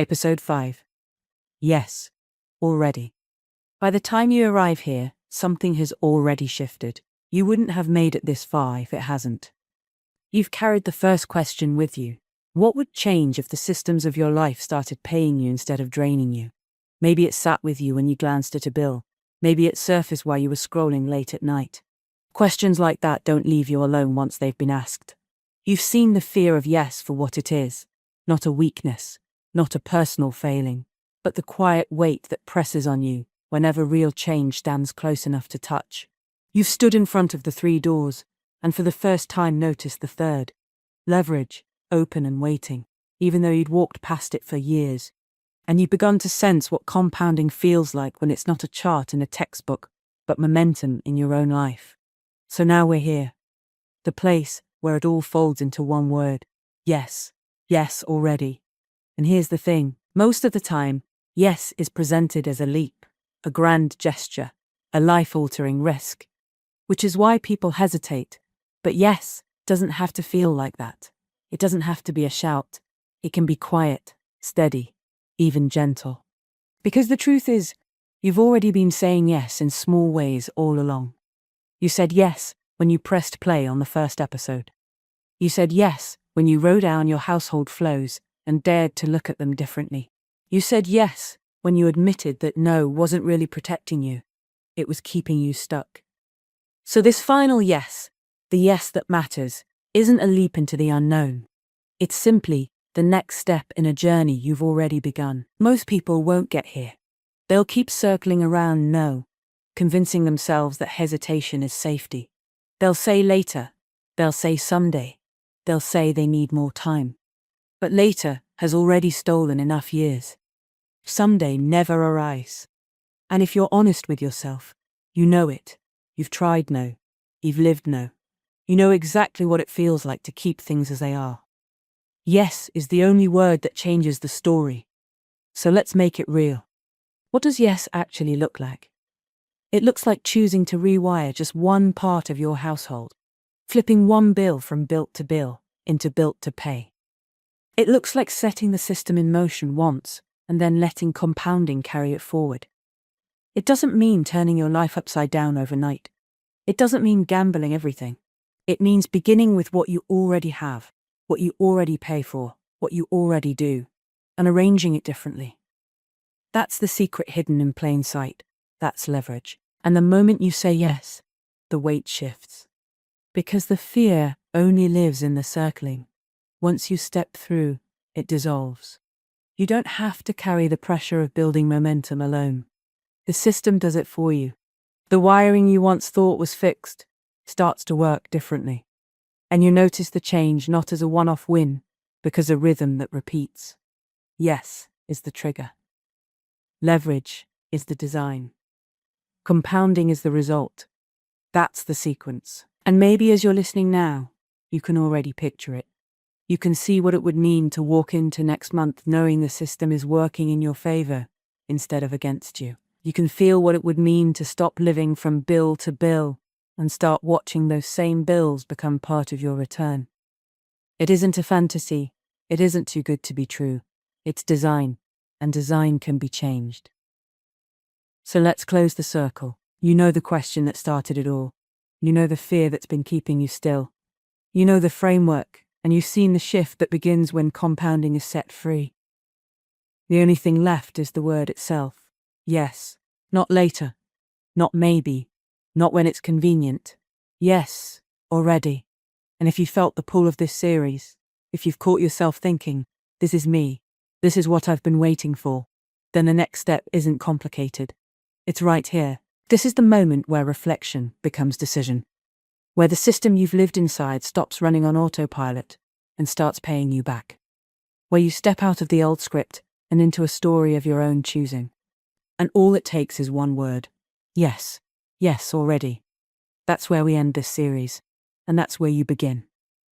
Episode 5. Yes, already. By the time you arrive here, something has already shifted. You wouldn't have made it this far if it hasn't. You've carried the first question with you. What would change if the systems of your life started paying you instead of draining you? Maybe it sat with you when you glanced at a bill. Maybe it surfaced while you were scrolling late at night. Questions like that don't leave you alone once they've been asked. You've seen the fear of yes for what it is, not a weakness, not a personal failing, but the quiet weight that presses on you whenever real change stands close enough to touch. You've stood in front of the 3 doors, and for the first time noticed the third. Leverage, open and waiting, even though you'd walked past it for years. And you've begun to sense what compounding feels like when it's not a chart in a textbook, but momentum in your own life. So now we're here. The place where it all folds into one word. Yes. Yes, already. And here's the thing. Most of the time, yes is presented as a leap, a grand gesture, a life-altering risk, which is why people hesitate. But yes doesn't have to feel like that. It doesn't have to be a shout. It can be quiet, steady, even gentle. Because the truth is, you've already been saying yes in small ways all along. You said yes when you pressed play on the first episode. You said yes when you wrote down your household flows and dared to look at them differently. You said yes when you admitted that no wasn't really protecting you. It was keeping you stuck. So this final yes, the yes that matters, isn't a leap into the unknown. It's simply the next step in a journey you've already begun. Most people won't get here. They'll keep circling around no, convincing themselves that hesitation is safety. They'll say later. They'll say someday. They'll say they need more time. But later has already stolen enough years. Someday never arrives. And if you're honest with yourself, you know it. You've tried no. You've lived no. You know exactly what it feels like to keep things as they are. Yes is the only word that changes the story. So let's make it real. What does yes actually look like? It looks like choosing to rewire just one part of your household, flipping one bill from built to bill into built to pay. It looks like setting the system in motion once and then letting compounding carry it forward. It doesn't mean turning your life upside down overnight. It doesn't mean gambling everything. It means beginning with what you already have, what you already pay for, what you already do, and arranging it differently. That's the secret hidden in plain sight. That's leverage. And the moment you say yes, the weight shifts. Because the fear only lives in the circling. Once you step through, it dissolves. You don't have to carry the pressure of building momentum alone. The system does it for you. The wiring you once thought was fixed starts to work differently. And you notice the change not as a one-off win, because a rhythm that repeats. Yes is the trigger. Leverage is the design. Compounding is the result. That's the sequence. And maybe as you're listening now, you can already picture it. You can see what it would mean to walk into next month knowing the system is working in your favor instead of against you. You can feel what it would mean to stop living from bill to bill and start watching those same bills become part of your return. It isn't a fantasy. It isn't too good to be true. It's design, and design can be changed. So let's close the circle. You know the question that started it all. You know the fear that's been keeping you still. You know the framework, and you've seen the shift that begins when compounding is set free. The only thing left is the word itself. Yes. Not later. Not maybe. Not when it's convenient. Yes. Already. And if you felt the pull of this series, if you've caught yourself thinking, this is me, this is what I've been waiting for, then the next step isn't complicated. It's right here. This is the moment where reflection becomes decision. Where the system you've lived inside stops running on autopilot and starts paying you back. Where you step out of the old script and into a story of your own choosing. And all it takes is one word. Yes. Yes, already. That's where we end this series. And that's where you begin.